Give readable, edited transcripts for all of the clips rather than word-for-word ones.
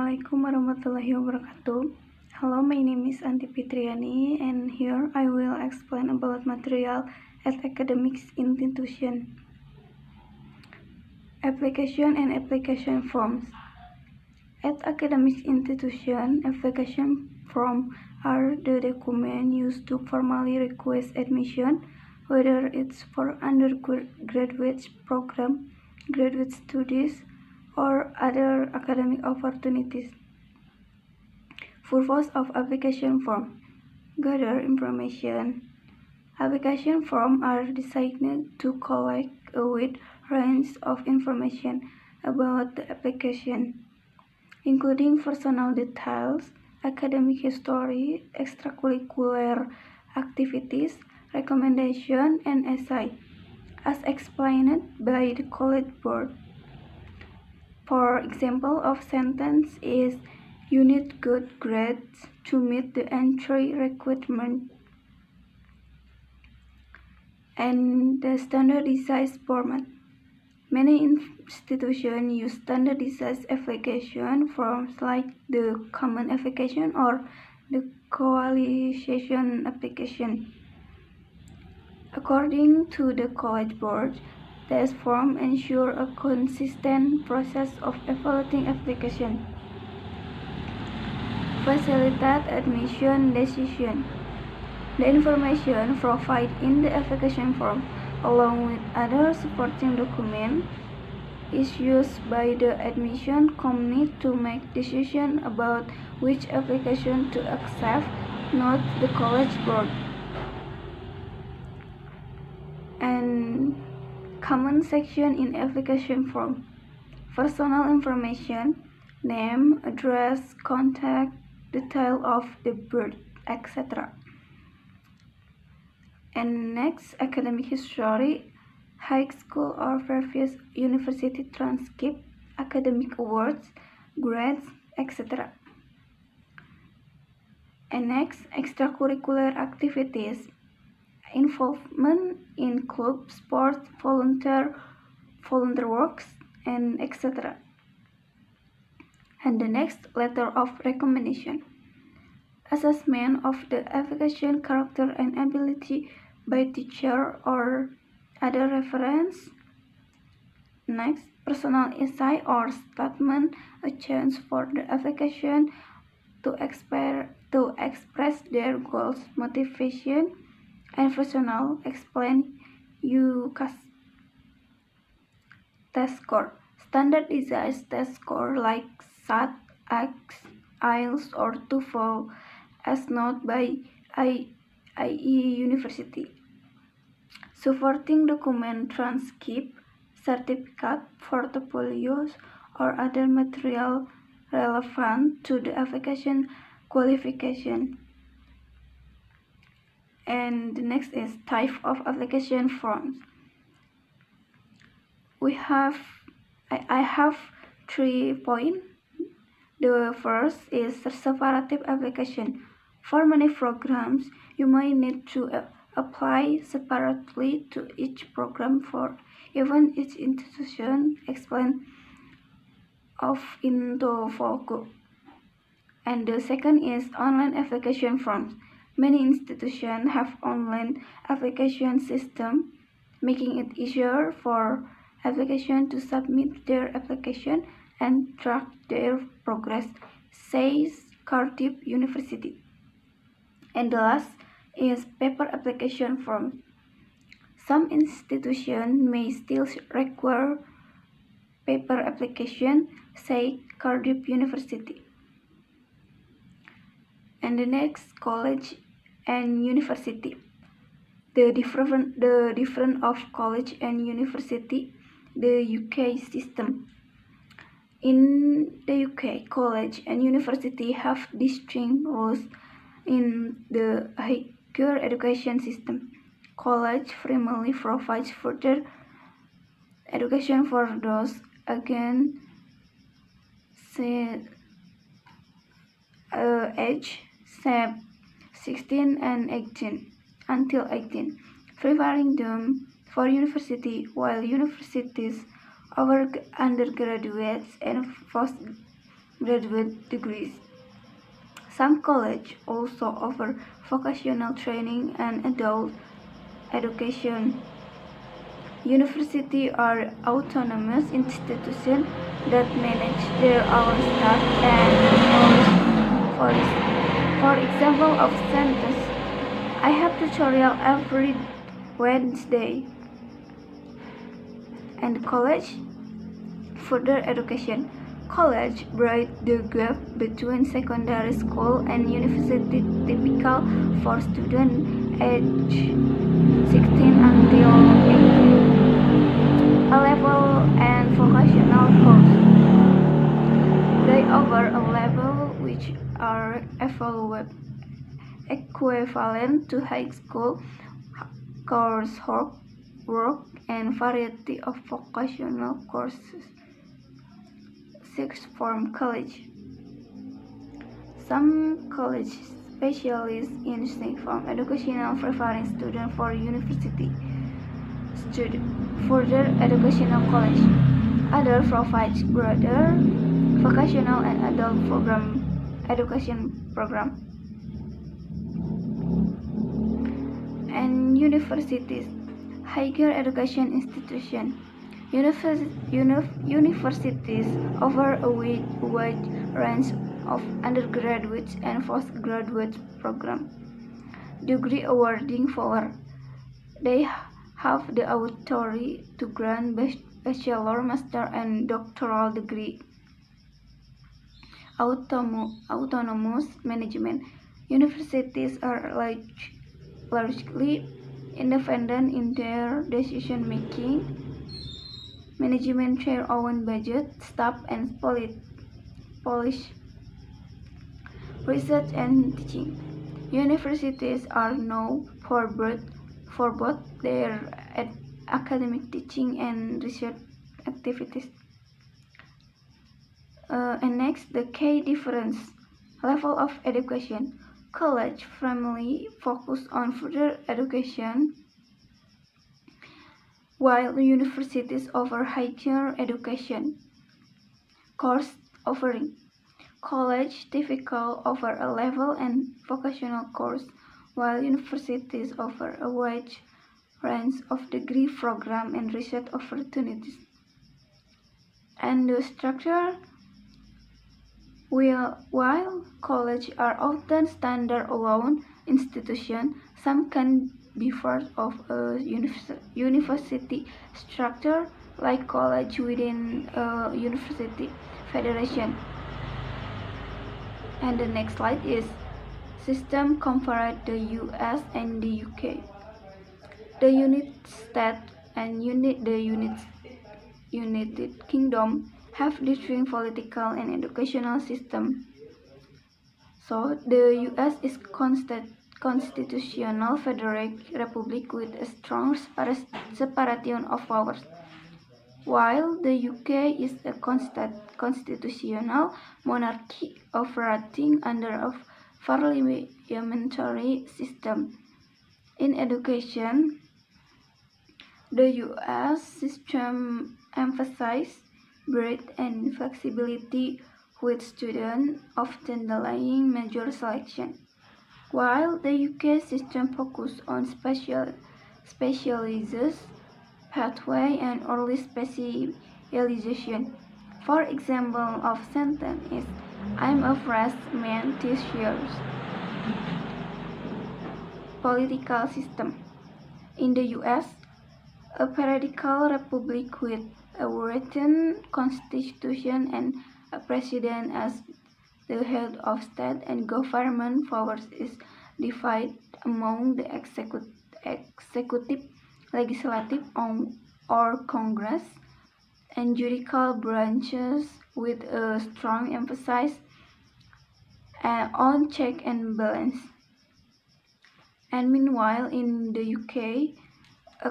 Assalamualaikum warahmatullahi wabarakatuh. Hello, my name is Anti Fitriani, and here I will explain about material at academic institution. Application and application forms. At academic institution, application forms are the document used to formally request admission, whether it's for undergraduate program, graduate studies, or other academic opportunities. Purpose of application form: gather information. Application forms are designed to collect a wide range of information about the application, including personal details, academic history, extracurricular activities, recommendation, and essay, as explained by the College Board. For example of sentence is, you need good grades to meet the entry requirement. And the standardized format. Many institutions use standardized application forms like the common application or the coalition application. According to the College Board, these forms ensure a consistent process of evaluating application. Facilitate admission decision. The information provided in the application form, along with other supporting documents, is used by the admission committee to make decisions about which application to accept, not the College Board. And common section in application form: personal information, name, address, contact, detail of the birth, etc. And next, academic history, high school or previous university transcript, academic awards, grades, etc. And next, extracurricular activities, involvement in club, sports, volunteer works, and etc. And the next, letter of recommendation, assessment of the application character and ability by teacher or other reference. Next, personal essay or statement, a chance for the application to express their goals, motivation, and personal explain UCAS. Test score. Standardized test score like SAT, IELTS, or TOEFL as noted by IE University. Supporting document, transcript, certificate, portfolios, or other material relevant to the application qualification. And the next is type of application forms. I have 3 points. The first is separative application. For many programs, you may need to apply separately to each program for even each institution explained of into Volco. And the second is online application forms. Many institutions have online application system, making it easier for applications to submit their application and track their progress, says Cardiff University. And the last is paper application form. Some institutions may still require paper application, say Cardiff University. And the next, college and university. The difference of college and university, the UK system. In the UK, college and university have distinct roles in the higher education system. College primarily provides further education for those against age 16 and 18 until 18, preparing them for university, while universities offer undergraduates and graduate degrees. Some colleges also offer vocational training and adult education. Universities are autonomous institutions that manage their own staff and for example of sentence, I have tutorial every Wednesday. And college further education. College bridge the gap between secondary school and university, typical for students aged 16 until 18. A-level and vocational course. They offer a level which are equivalent to high school coursework and variety of vocational courses. Sixth form college. Some colleges specialize in sixth form education, preparing students for university. Further educational college. Other provides broader vocational and adult education program. And universities, higher education institution. Universities offer a wide range of undergraduate and postgraduate programs. Degree awarding power. They have the authority to grant bachelor, master, and doctoral degree. Autonomous management. Universities are largely independent in their decision making. Management their own budget, staff, and polish. Research and teaching. Universities are known for both their academic teaching and research activities. And next, the key difference. Level of education. College primarily focus on further education, while universities offer higher education. Course offering. College typically offer a level and vocational course, while universities offer a wide range of degree program and research opportunities. And the structure. While colleges are often standalone institutions, some can be part of a university structure, like college within a university federation. And the next slide is system compared the US and the UK. The United States and the United Kingdom have different political and educational systems. So the US is constitutional federal republic with a strong separation of powers, while the UK is a constitutional monarchy operating under a parliamentary system. In education, the US system emphasizes breadth and flexibility, with students often delaying major selection, while the UK system focuses on specializes pathway and early specialization. For example of sentence is, I'm a freshman this year. Political system. In the US, a patriarchal republic with a written constitution and a president as the head of state, and government powers is divided among the executive, legislative, or Congress, and judicial branches, with a strong emphasis on check and balance. And meanwhile, in the UK, a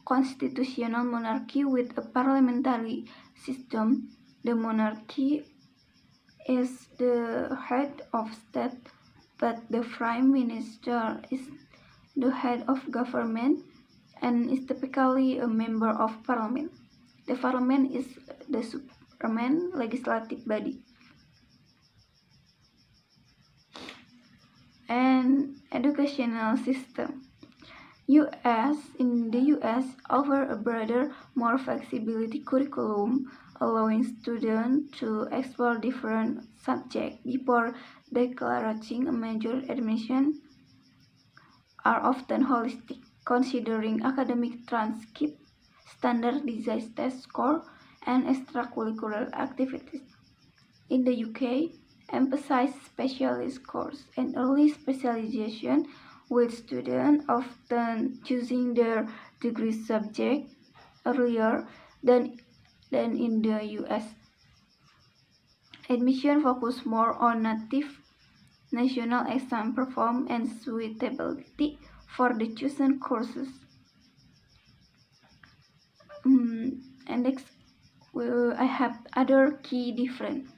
constitutional monarchy with a parliamentary system, the monarchy is the head of state, but the prime minister is the head of government and is typically a member of parliament. The parliament is the parliament, legislative body. And educational system. In the US offer a broader, more flexibility curriculum, allowing students to explore different subjects before declaring a major. Admission are often holistic, considering academic transcript, standardized test score, and extracurricular activities. In the UK, emphasize specialist course and early specialization, with students often choosing their degree subject earlier than in the US. Admission focus more on native national exam perform and suitability for the chosen courses. And next, I have other key difference.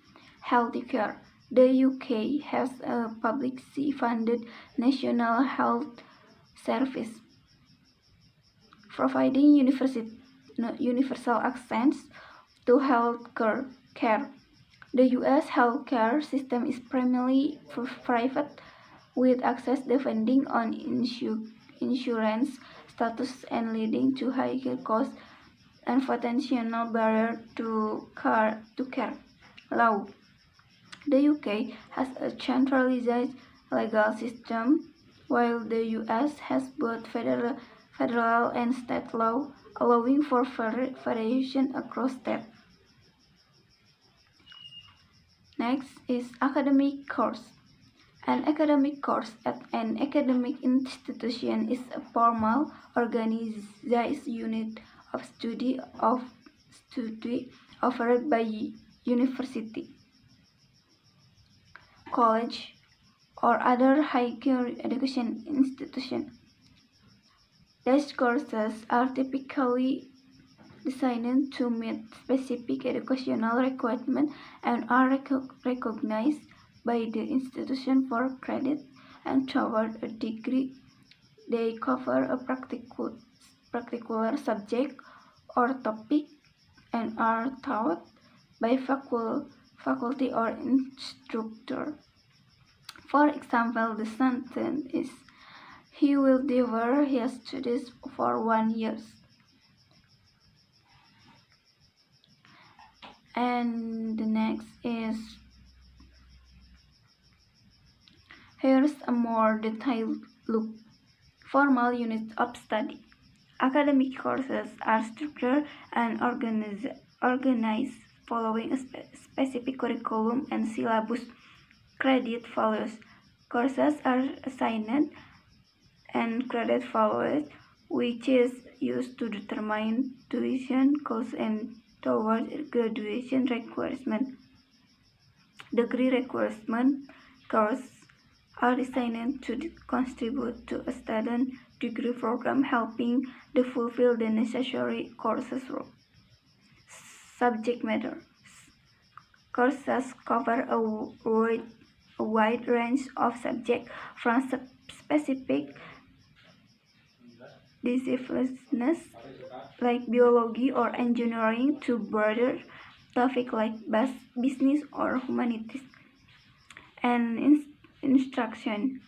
Healthcare. The UK has a publicly funded national health service, providing universal access to health care. The US healthcare system is primarily private, with access depending on insurance status and leading to higher costs and potential barrier to care. Law. The UK has a centralized legal system, while the US has both federal and state law, allowing for variation across states. Next is academic course. An academic course at an academic institution is a formal, organized unit of study offered by university, college, or other higher education institution. These courses are typically designed to meet specific educational requirements and are recognized by the institution for credit, and toward a degree. They cover a particular subject or topic and are taught by faculty or instructor. For example, the sentence is, "He will devour his studies for 1 year." And the next is, here's a more detailed look. Formal units of study. Academic courses are structured and organized following a specific curriculum and syllabus. Credit follows. Courses are assigned and credit follows, which is used to determine tuition costs and towards graduation requirements. Degree requirement courses are designed to contribute to a student degree program, helping to fulfill the necessary courses role. Subject matter. Courses cover a wide range of subjects, from specific disciplines like biology or engineering to broader topics like business or humanities. And instruction.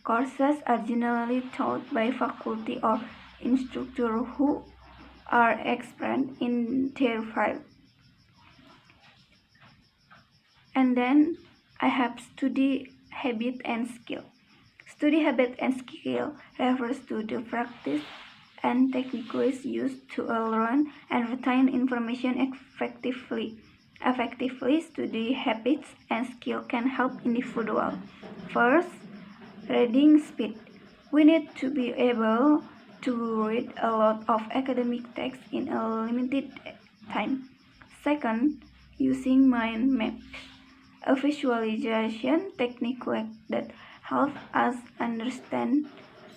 Courses are generally taught by faculty or instructors who are expert in their field. And then I have study habit and skill. Study habit and skill refers to the practice and techniques used to learn and retain information effectively. Study habits and skill can help individuals. First, reading speed. We need to be able to read a lot of academic text in a limited time. Second, using mind maps, a visualization technique that helps us understand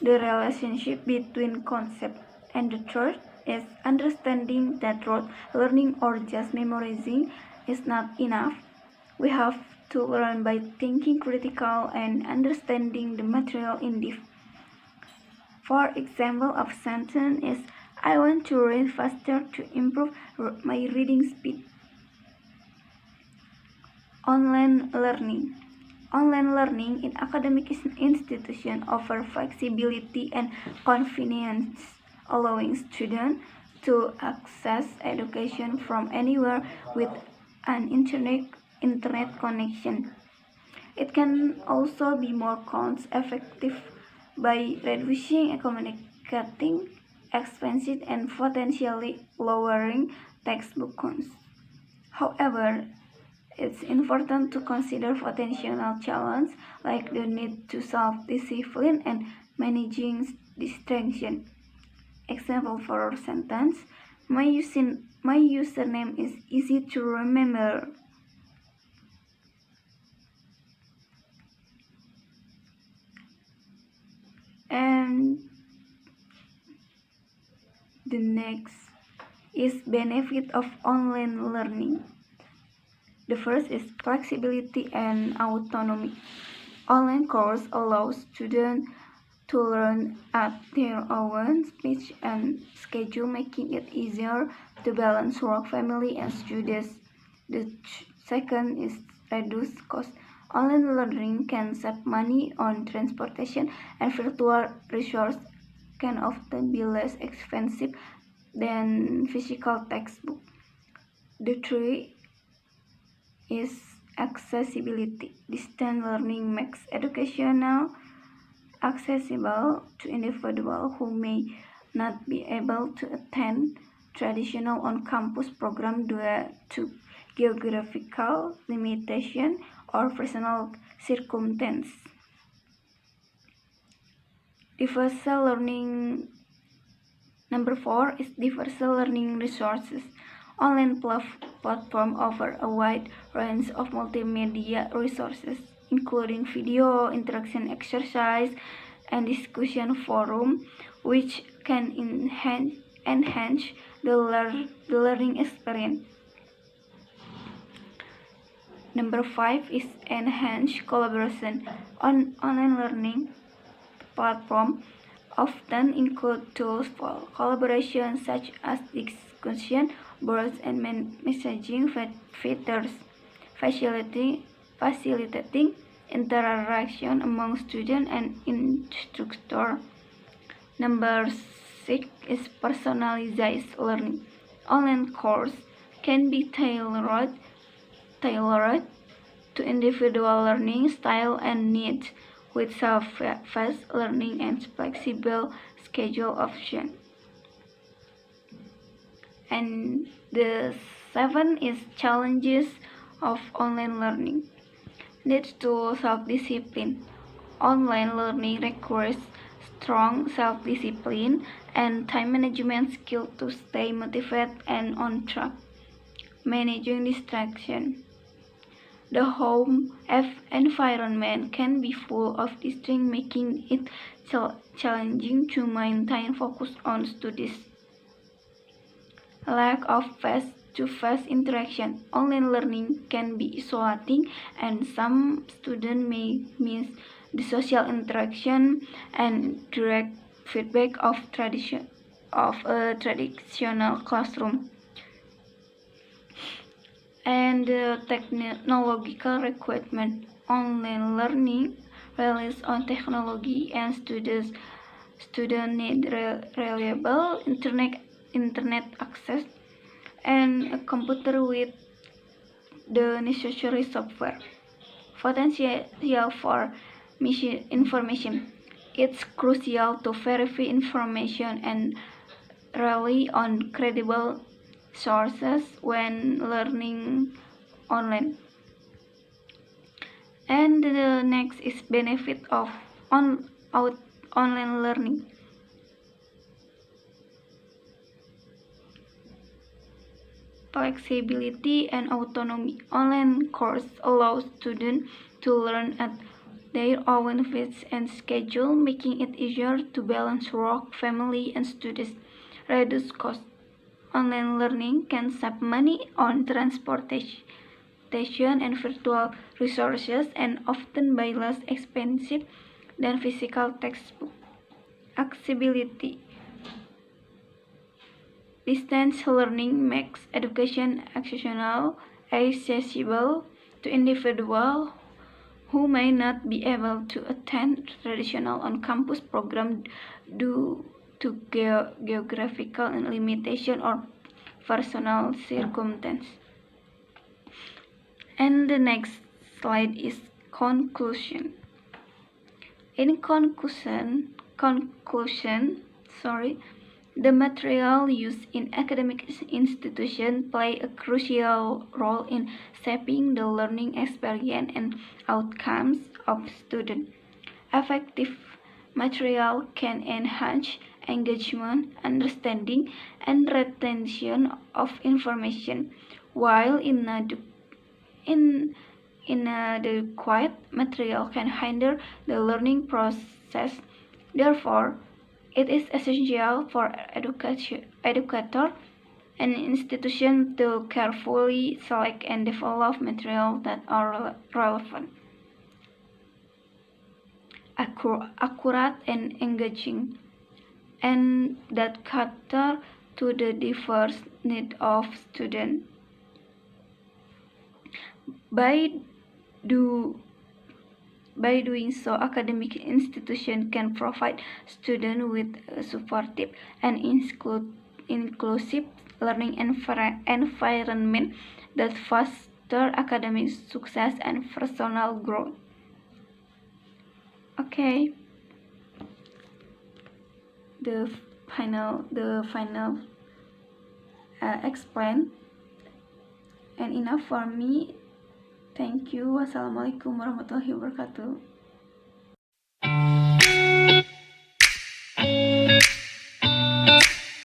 the relationship between concepts. And the third is understanding that rote learning or just memorizing is not enough. We have to learn by thinking critical and understanding the material in depth. For example of sentence is, I want to read faster to improve my reading speed. Online learning. Online learning in academic institutions offers flexibility and convenience, allowing students to access education from anywhere with an internet connection. It can also be more cost-effective by reducing communicating expenses and potentially lowering textbook costs. However, it's important to consider potential challenges like the need to self-discipline and managing distraction. Example for sentence: my username is easy to remember. And the next is benefit of online learning. The first is flexibility and autonomy. Online course allows students to learn at their own pace and schedule, making it easier to balance work, family, and studies. The second is reduce cost. Online learning can save money on transportation, and virtual resources can often be less expensive than physical textbook. The three is accessibility. Distance learning makes educational accessible to individuals who may not be able to attend traditional on-campus programs due to geographical limitation or personal circumstances. Diverse learning. Number 4 is diverse learning resources. Online platforms offer a wide range of multimedia resources, including video, interaction exercise, and discussion forum, which can enhance the learning experience. Number 5 is enhanced collaboration. Online learning platform often include tools for collaboration such as discussion boards and messaging features, facilitating interaction among students and instructors. Number 6 is personalized learning. Online courses can be tailored to individual learning style and needs, with self-paced learning and flexible schedule options. And the 7 is challenges of online learning. Needs to self-discipline. Online learning requires strong self-discipline and time management skills to stay motivated and on track. Managing distraction. The home environment can be full of distractions, making it challenging to maintain focus on studies. Lack of face-to-face interaction. Online learning can be isolating, and some students may miss the social interaction and direct feedback of a traditional classroom. And the technological requirement. Online learning relies on technology, and students need reliable internet access and a computer with the necessary software. Potential for misinformation. It's crucial to verify information and rely on credible sources when learning online. And the next is benefit of online learning. Flexibility and autonomy. Online courses allow students to learn at their own pace and schedule, making it easier to balance work, family, and studies. Reduce costs. Online learning can save money on transportation and virtual resources, and often be less expensive than physical textbook. Accessibility. Distance learning makes education accessible to individuals who may not be able to attend traditional on-campus programs due to geographical limitation or personal circumstance. And the next slide is conclusion. In conclusion, the material used in academic institutions play a crucial role in shaping the learning experience and outcomes of students. Effective material can enhance engagement, understanding, and retention of information, while inadequate material can hinder the learning process. Therefore, it is essential for educators and institutions to carefully select and develop materials that are relevant, accurate, and engaging, and that cater to the diverse needs of students. By doing so, academic institutions can provide students with a supportive and inclusive learning environment that foster academic success and personal growth. Okay, the final explain, and enough for me. Thank you. Wassalamualaikum warahmatullahi wabarakatuh.